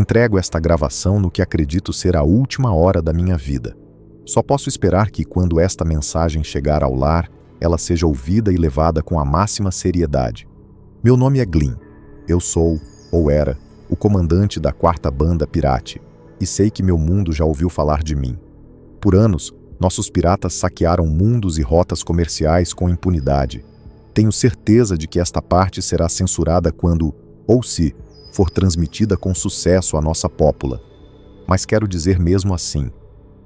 Entrego esta gravação no que acredito ser a última hora da minha vida. Só posso esperar que, quando esta mensagem chegar ao lar, ela seja ouvida e levada com a máxima seriedade. Meu nome é Glynn. Eu sou, ou era, o comandante da 4ª Banda Pirate, e sei que meu mundo já ouviu falar de mim. Por anos, nossos piratas saquearam mundos e rotas comerciais com impunidade. Tenho certeza de que esta parte será censurada quando, ou se, for transmitida com sucesso à nossa pópula. Mas quero dizer mesmo assim,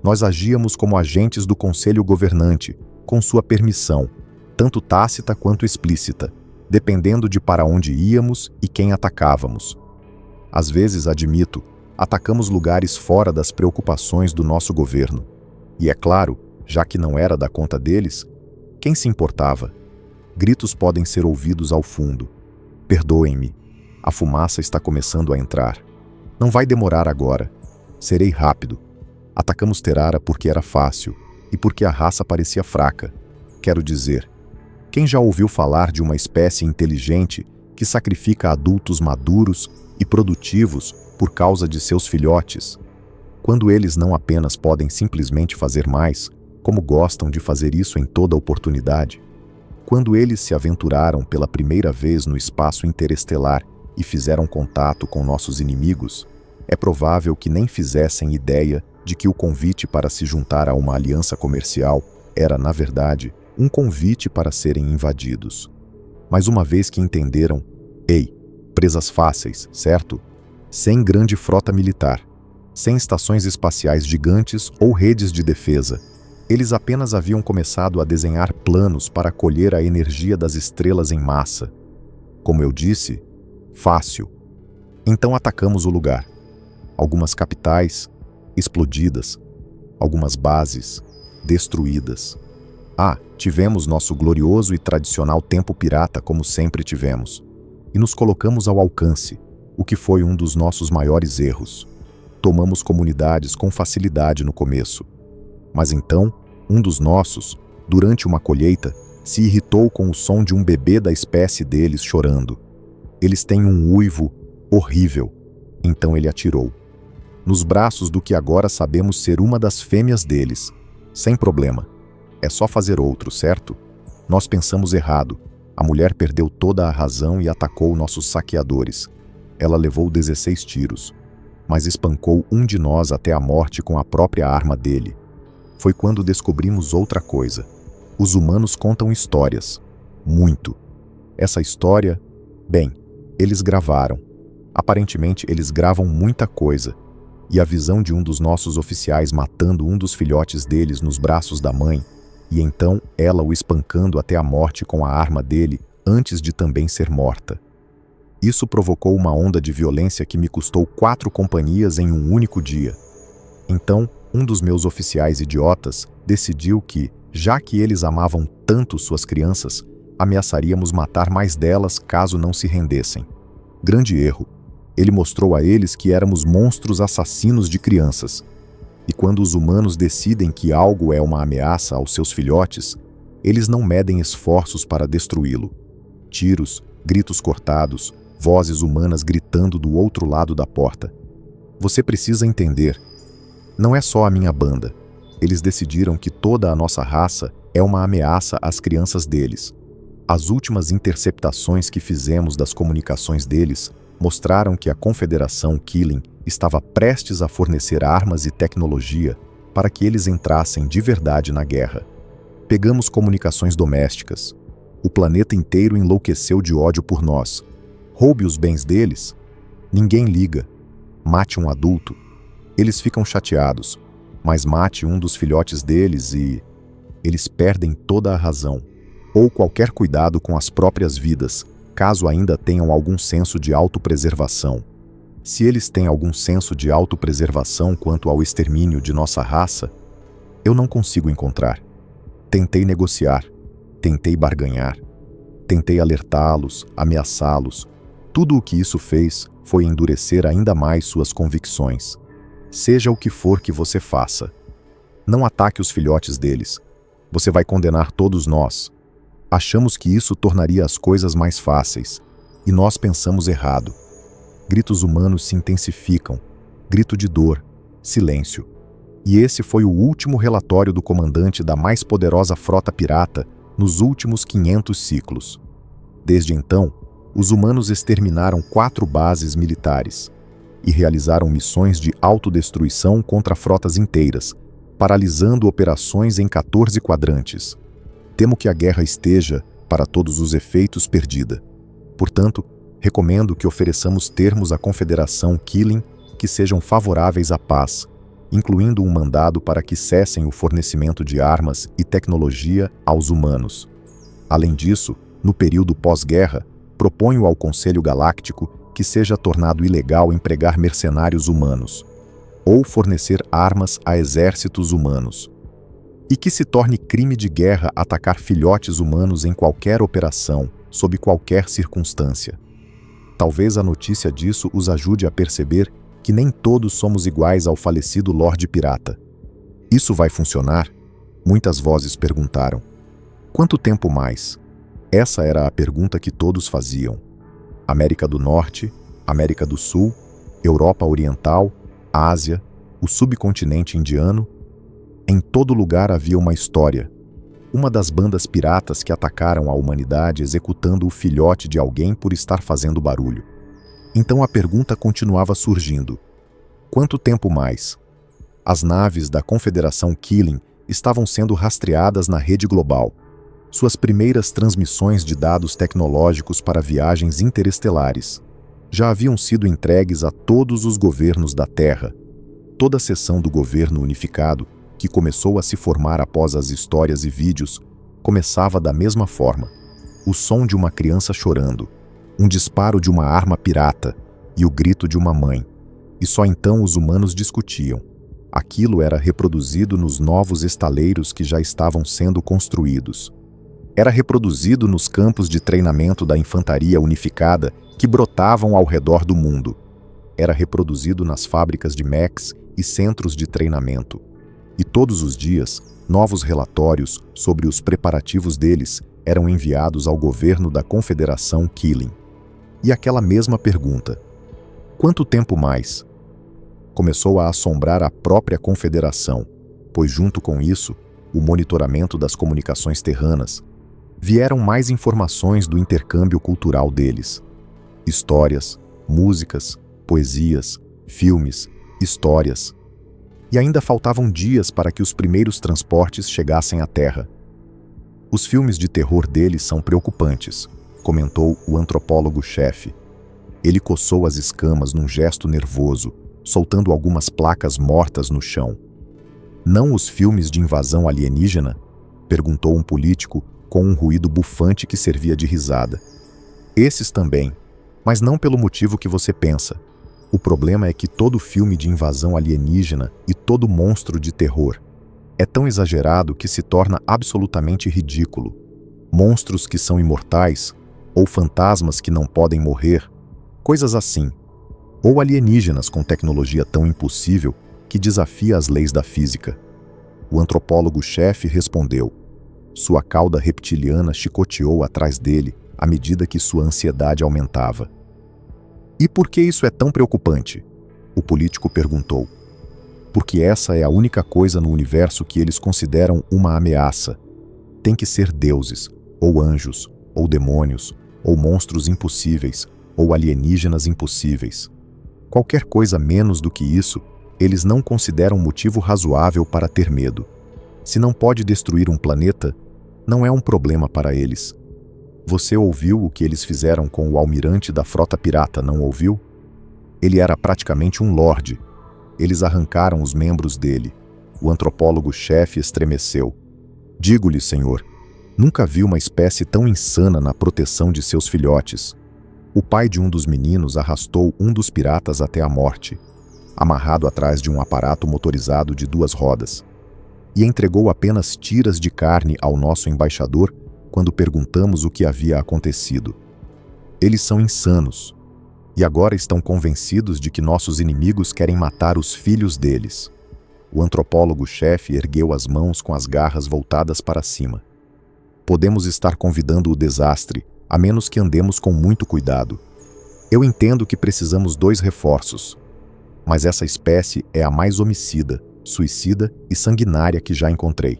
nós agíamos como agentes do Conselho Governante, com sua permissão, tanto tácita quanto explícita, dependendo de para onde íamos e quem atacávamos. Às vezes, admito, atacamos lugares fora das preocupações do nosso governo. E é claro, já que não era da conta deles, quem se importava? Gritos podem ser ouvidos ao fundo. Perdoem-me, a fumaça está começando a entrar. Não vai demorar agora. Serei rápido. Atacamos Terara porque era fácil e porque a raça parecia fraca. Quero dizer, quem já ouviu falar de uma espécie inteligente que sacrifica adultos maduros e produtivos por causa de seus filhotes, quando eles não apenas podem simplesmente fazer mais, como gostam de fazer isso em toda oportunidade? Quando eles se aventuraram pela primeira vez no espaço interestelar e fizeram contato com nossos inimigos, é provável que nem fizessem ideia de que o convite para se juntar a uma aliança comercial era, na verdade, um convite para serem invadidos. Mas uma vez que entenderam, presas fáceis, certo? Sem grande frota militar, sem estações espaciais gigantes ou redes de defesa, eles apenas haviam começado a desenhar planos para colher a energia das estrelas em massa. Como eu disse, fácil. Então atacamos o lugar. Algumas capitais explodidas, algumas bases destruídas. Tivemos nosso glorioso e tradicional tempo pirata como sempre tivemos, e nos colocamos ao alcance, o que foi um dos nossos maiores erros. Tomamos comunidades com facilidade no começo, mas então, um dos nossos, durante uma colheita, se irritou com o som de um bebê da espécie deles chorando. Eles têm um uivo horrível, então ele atirou nos braços do que agora sabemos ser uma das fêmeas deles. Sem problema. É só fazer outro, certo? Nós pensamos errado. A mulher perdeu toda a razão e atacou nossos saqueadores. Ela levou 16 tiros, mas espancou um de nós até a morte com a própria arma dele. Foi quando descobrimos outra coisa. Os humanos contam histórias. Muito. Essa história, eles gravaram. Aparentemente, eles gravam muita coisa. E a visão de um dos nossos oficiais matando um dos filhotes deles nos braços da mãe, e então ela o espancando até a morte com a arma dele, antes de também ser morta. Isso provocou uma onda de violência que me custou 4 companhias em um único dia. Então, um dos meus oficiais idiotas decidiu que, já que eles amavam tanto suas crianças, ameaçaríamos matar mais delas caso não se rendessem. Grande erro. Ele mostrou a eles que éramos monstros assassinos de crianças. E quando os humanos decidem que algo é uma ameaça aos seus filhotes, eles não medem esforços para destruí-lo. Tiros, gritos cortados, vozes humanas gritando do outro lado da porta. Você precisa entender. Não é só a minha banda. Eles decidiram que toda a nossa raça é uma ameaça às crianças deles. As últimas interceptações que fizemos das comunicações deles mostraram que a Confederação Killing estava prestes a fornecer armas e tecnologia para que eles entrassem de verdade na guerra. Pegamos comunicações domésticas. O planeta inteiro enlouqueceu de ódio por nós. Roube os bens deles? Ninguém liga. Mate um adulto? Eles ficam chateados, mas mate um dos filhotes deles e eles perdem toda a razão, ou qualquer cuidado com as próprias vidas, caso ainda tenham algum senso de autopreservação. Se eles têm algum senso de autopreservação quanto ao extermínio de nossa raça, eu não consigo encontrar. Tentei negociar, tentei barganhar, tentei alertá-los, ameaçá-los. Tudo o que isso fez foi endurecer ainda mais suas convicções. Seja o que for que você faça, não ataque os filhotes deles. Você vai condenar todos nós. Achamos que isso tornaria as coisas mais fáceis, e nós pensamos errado. gritos humanos se intensificam, grito de dor, silêncio. E esse foi o último relatório do comandante da mais poderosa frota pirata nos últimos 500 ciclos. Desde então, os humanos exterminaram 4 bases militares e realizaram missões de autodestruição contra frotas inteiras, paralisando operações em 14 quadrantes. Temo que a guerra esteja, para todos os efeitos, perdida. Portanto, recomendo que ofereçamos termos à Confederação Killing que sejam favoráveis à paz, incluindo um mandado para que cessem o fornecimento de armas e tecnologia aos humanos. Além disso, no período pós-guerra, proponho ao Conselho Galáctico que seja tornado ilegal empregar mercenários humanos ou fornecer armas a exércitos humanos, e que se torne crime de guerra atacar filhotes humanos em qualquer operação, sob qualquer circunstância. Talvez a notícia disso os ajude a perceber que nem todos somos iguais ao falecido Lorde Pirata. Isso vai funcionar? Muitas vozes perguntaram. Quanto tempo mais? Essa era a pergunta que todos faziam. América do Norte, América do Sul, Europa Oriental, Ásia, o subcontinente indiano. Em todo lugar havia uma história. Uma das bandas piratas que atacaram a humanidade executando o filhote de alguém por estar fazendo barulho. Então a pergunta continuava surgindo. Quanto tempo mais? As naves da Confederação Killing estavam sendo rastreadas na rede global. Suas primeiras transmissões de dados tecnológicos para viagens interestelares já haviam sido entregues a todos os governos da Terra. Toda a seção do governo unificado, que começou a se formar após as histórias e vídeos, começava da mesma forma. O som de uma criança chorando, um disparo de uma arma pirata e o grito de uma mãe. E só então os humanos discutiam. Aquilo era reproduzido nos novos estaleiros que já estavam sendo construídos. Era reproduzido nos campos de treinamento da infantaria unificada que brotavam ao redor do mundo. Era reproduzido nas fábricas de mechs e centros de treinamento. E todos os dias, novos relatórios sobre os preparativos deles eram enviados ao governo da Confederação Killing. E aquela mesma pergunta: quanto tempo mais? Começou a assombrar a própria Confederação, pois junto com isso, o monitoramento das comunicações terranas, vieram mais informações do intercâmbio cultural deles. Histórias, músicas, poesias, filmes, histórias. E ainda faltavam dias para que os primeiros transportes chegassem à Terra. Os filmes de terror deles são preocupantes, comentou o antropólogo-chefe. Ele coçou as escamas num gesto nervoso, soltando algumas placas mortas no chão. Não os filmes de invasão alienígena? Perguntou um político com um ruído bufante que servia de risada. Esses também, mas não pelo motivo que você pensa. O problema é que todo filme de invasão alienígena e todo monstro de terror é tão exagerado que se torna absolutamente ridículo. Monstros que são imortais, ou fantasmas que não podem morrer, coisas assim. Ou alienígenas com tecnologia tão impossível que desafia as leis da física. O antropólogo-chefe respondeu. Sua cauda reptiliana chicoteou atrás dele à medida que sua ansiedade aumentava. E por que isso é tão preocupante? O político perguntou. Porque essa é a única coisa no universo que eles consideram uma ameaça. Tem que ser deuses, ou anjos, ou demônios, ou monstros impossíveis, ou alienígenas impossíveis. Qualquer coisa menos do que isso, eles não consideram motivo razoável para ter medo. Se não pode destruir um planeta, não é um problema para eles. Você ouviu o que eles fizeram com o almirante da frota pirata, não ouviu? Ele era praticamente um lorde. Eles arrancaram os membros dele. O antropólogo-chefe estremeceu. Digo-lhe, senhor, nunca vi uma espécie tão insana na proteção de seus filhotes. O pai de um dos meninos arrastou um dos piratas até a morte, amarrado atrás de um aparato motorizado de 2 rodas, e entregou apenas tiras de carne ao nosso embaixador quando perguntamos o que havia acontecido. Eles são insanos, e agora estão convencidos de que nossos inimigos querem matar os filhos deles. O antropólogo-chefe ergueu as mãos com as garras voltadas para cima. Podemos estar convidando o desastre, a menos que andemos com muito cuidado. Eu entendo que precisamos 2 reforços, mas essa espécie é a mais homicida, suicida e sanguinária que já encontrei.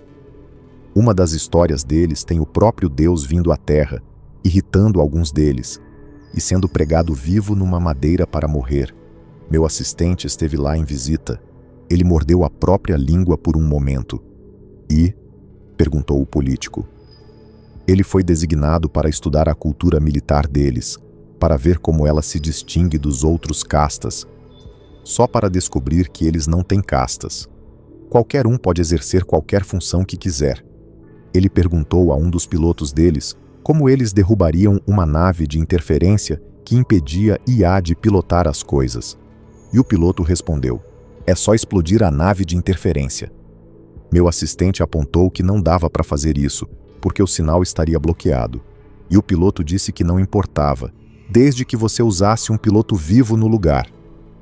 Uma das histórias deles tem o próprio Deus vindo à Terra, irritando alguns deles, e sendo pregado vivo numa madeira para morrer. Meu assistente esteve lá em visita. Ele mordeu a própria língua por um momento. E? Perguntou o político. Ele foi designado para estudar a cultura militar deles, para ver como ela se distingue dos outros castas, só para descobrir que eles não têm castas. Qualquer um pode exercer qualquer função que quiser. Ele perguntou a um dos pilotos deles como eles derrubariam uma nave de interferência que impedia IA de pilotar as coisas. E o piloto respondeu: é só explodir a nave de interferência. Meu assistente apontou que não dava para fazer isso, porque o sinal estaria bloqueado. E o piloto disse que não importava, desde que você usasse um piloto vivo no lugar.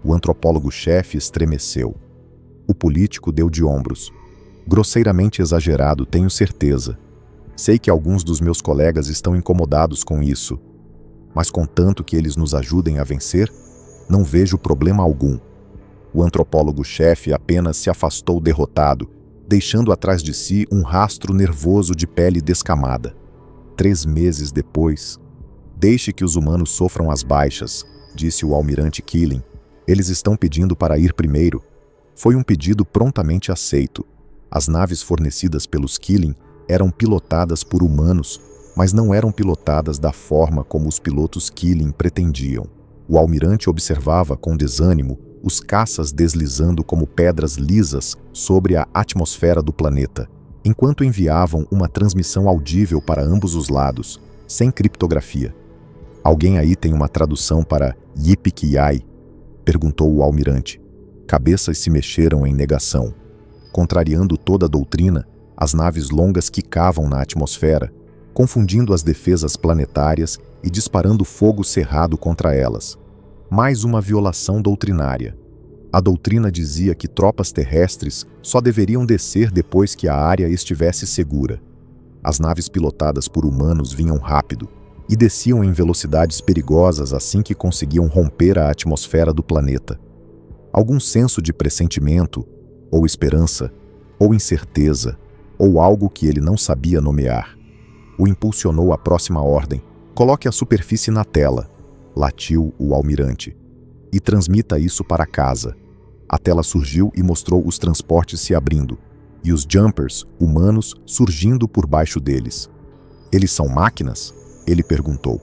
O antropólogo-chefe estremeceu. O político deu de ombros. Grosseiramente exagerado, tenho certeza. Sei que alguns dos meus colegas estão incomodados com isso, mas contanto que eles nos ajudem a vencer, não vejo problema algum. O antropólogo-chefe apenas se afastou derrotado, deixando atrás de si um rastro nervoso de pele descamada. 3 meses depois, deixe que os humanos sofram as baixas, disse o almirante Keeling. Eles estão pedindo para ir primeiro. Foi um pedido prontamente aceito. As naves fornecidas pelos Keeling eram pilotadas por humanos, mas não eram pilotadas da forma como os pilotos Keeling pretendiam. O almirante observava com desânimo os caças deslizando como pedras lisas sobre a atmosfera do planeta, enquanto enviavam uma transmissão audível para ambos os lados, sem criptografia. Alguém aí tem uma tradução para Yippee-ki-yay? Perguntou o almirante. Cabeças se mexeram em negação. Contrariando toda a doutrina, as naves longas quicavam na atmosfera, confundindo as defesas planetárias e disparando fogo cerrado contra elas. Mais uma violação doutrinária. A doutrina dizia que tropas terrestres só deveriam descer depois que a área estivesse segura. As naves pilotadas por humanos vinham rápido e desciam em velocidades perigosas assim que conseguiam romper a atmosfera do planeta. Algum senso de pressentimento, ou esperança, ou incerteza, ou algo que ele não sabia nomear, o impulsionou à próxima ordem. Coloque a superfície na tela, latiu o almirante, e transmita isso para casa. A tela surgiu e mostrou os transportes se abrindo, e os jumpers, humanos, surgindo por baixo deles. Eles são máquinas? Ele perguntou.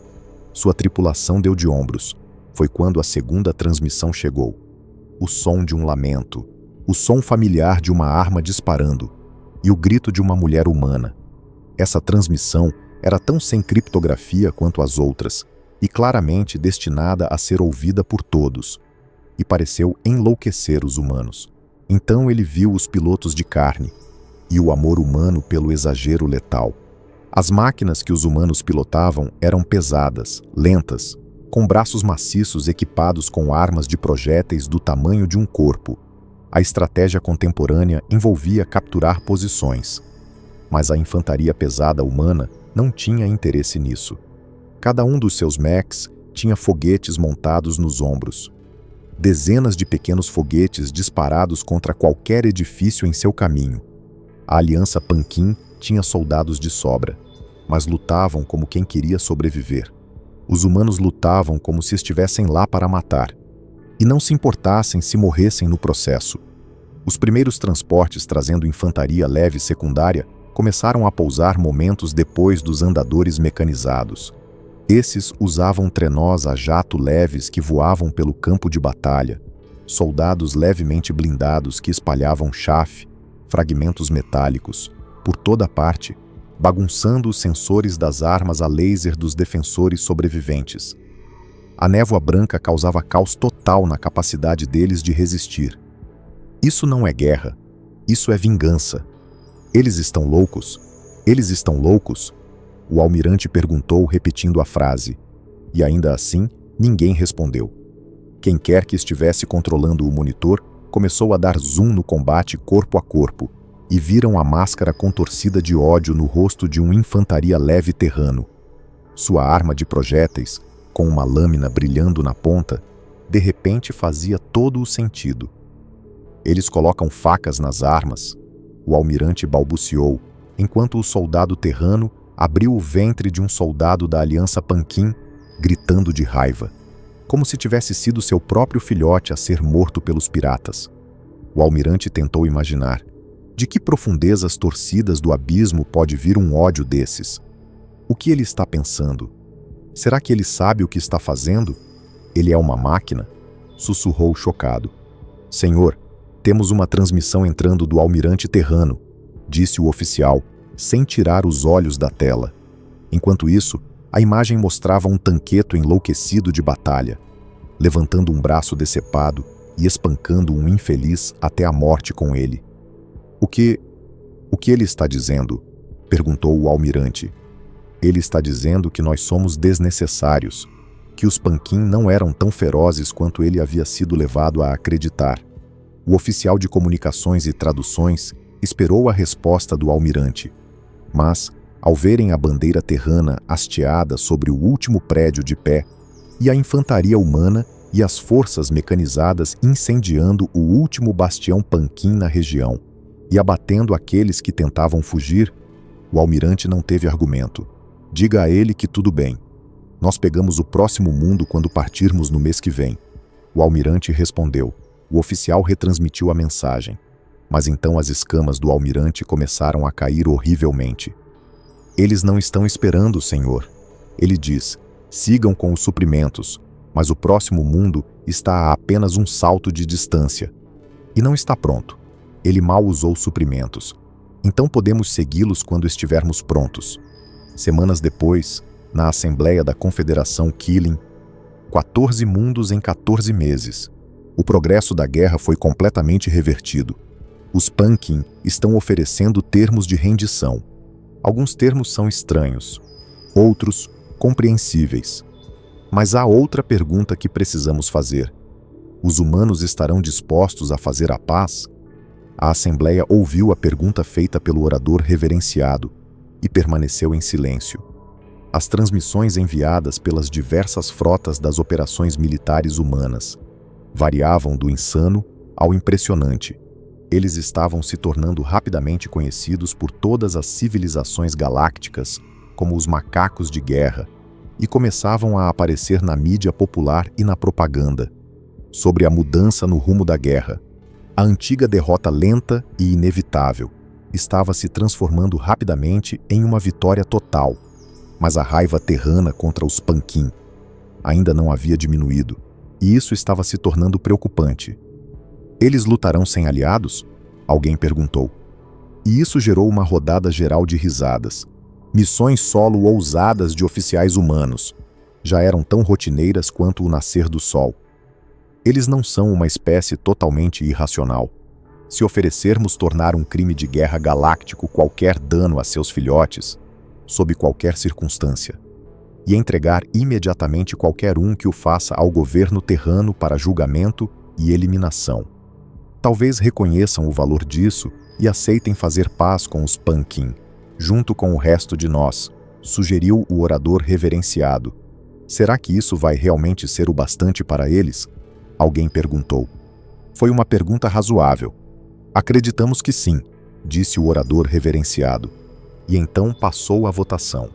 Sua tripulação deu de ombros. Foi quando a segunda transmissão chegou. O som de um lamento, o som familiar de uma arma disparando, e o grito de uma mulher humana. Essa transmissão era tão sem criptografia quanto as outras, e claramente destinada a ser ouvida por todos, e pareceu enlouquecer os humanos. Então ele viu os pilotos de carne, e o amor humano pelo exagero letal. As máquinas que os humanos pilotavam eram pesadas, lentas, com braços maciços equipados com armas de projéteis do tamanho de um corpo. A estratégia contemporânea envolvia capturar posições, mas a infantaria pesada humana não tinha interesse nisso. Cada um dos seus mechs tinha foguetes montados nos ombros. Dezenas de pequenos foguetes disparados contra qualquer edifício em seu caminho. A Aliança Panquim tinha soldados de sobra, mas lutavam como quem queria sobreviver. Os humanos lutavam como se estivessem lá para matar, e não se importassem se morressem no processo. Os primeiros transportes trazendo infantaria leve secundária começaram a pousar momentos depois dos andadores mecanizados. Esses usavam trenós a jato leves que voavam pelo campo de batalha, soldados levemente blindados que espalhavam chafe, fragmentos metálicos, por toda parte, bagunçando os sensores das armas a laser dos defensores sobreviventes. A névoa branca causava caos total na capacidade deles de resistir. Isso não é guerra, isso é vingança. Eles estão loucos? Eles estão loucos? O almirante perguntou, repetindo a frase. E ainda assim, ninguém respondeu. Quem quer que estivesse controlando o monitor começou a dar zoom no combate corpo a corpo, e viram a máscara contorcida de ódio no rosto de um infantaria leve terrano. Sua arma de projéteis, com uma lâmina brilhando na ponta, de repente fazia todo o sentido. Eles colocam facas nas armas, o almirante balbuciou, enquanto o soldado terrano abriu o ventre de um soldado da Aliança Panquim, gritando de raiva, como se tivesse sido seu próprio filhote a ser morto pelos piratas. O almirante tentou imaginar de que profundezas torcidas do abismo pode vir um ódio desses. O que ele está pensando? Será que ele sabe o que está fazendo? Ele é uma máquina? Sussurrou chocado. Senhor, temos uma transmissão entrando do almirante terrano, disse o oficial, sem tirar os olhos da tela. Enquanto isso, a imagem mostrava um tanqueto enlouquecido de batalha, levantando um braço decepado e espancando um infeliz até a morte com ele. O que ele está dizendo? Perguntou o almirante. Ele está dizendo que nós somos desnecessários, que os Panquim não eram tão ferozes quanto ele havia sido levado a acreditar. O oficial de comunicações e traduções esperou a resposta do almirante, mas, ao verem a bandeira terrana hasteada sobre o último prédio de pé, e a infantaria humana e as forças mecanizadas incendiando o último bastião Panquim na região, e abatendo aqueles que tentavam fugir, o almirante não teve argumento. Diga a ele que tudo bem. Nós pegamos o próximo mundo quando partirmos no mês que vem. O almirante respondeu. O oficial retransmitiu a mensagem. Mas então as escamas do almirante começaram a cair horrivelmente. Eles não estão esperando, senhor. Ele diz, sigam com os suprimentos, mas o próximo mundo está a apenas um salto de distância. E não está pronto. Ele mal usou suprimentos. Então podemos segui-los quando estivermos prontos. Semanas depois, na Assembleia da Confederação Killing, 14 mundos em 14 meses. O progresso da guerra foi completamente revertido. Os Panquim estão oferecendo termos de rendição. Alguns termos são estranhos, outros compreensíveis. Mas há outra pergunta que precisamos fazer. Os humanos estarão dispostos a fazer a paz? A Assembleia ouviu a pergunta feita pelo orador reverenciado e permaneceu em silêncio. As transmissões enviadas pelas diversas frotas das operações militares humanas variavam do insano ao impressionante. Eles estavam se tornando rapidamente conhecidos por todas as civilizações galácticas como os macacos de guerra e começavam a aparecer na mídia popular e na propaganda sobre a mudança no rumo da guerra. A antiga derrota lenta e inevitável estava se transformando rapidamente em uma vitória total, mas a raiva terrana contra os Panquim ainda não havia diminuído, e isso estava se tornando preocupante. Eles lutarão sem aliados? Alguém perguntou. E isso gerou uma rodada geral de risadas. Missões solo ousadas de oficiais humanos já eram tão rotineiras quanto o nascer do sol. Eles não são uma espécie totalmente irracional. Se oferecermos tornar um crime de guerra galáctico qualquer dano a seus filhotes, sob qualquer circunstância, e entregar imediatamente qualquer um que o faça ao governo terrano para julgamento e eliminação. Talvez reconheçam o valor disso e aceitem fazer paz com os Panquim, junto com o resto de nós, sugeriu o orador reverenciado. Será que isso vai realmente ser o bastante para eles? Alguém perguntou. Foi uma pergunta razoável. Acreditamos que sim, disse o orador reverenciado. E então passou a votação.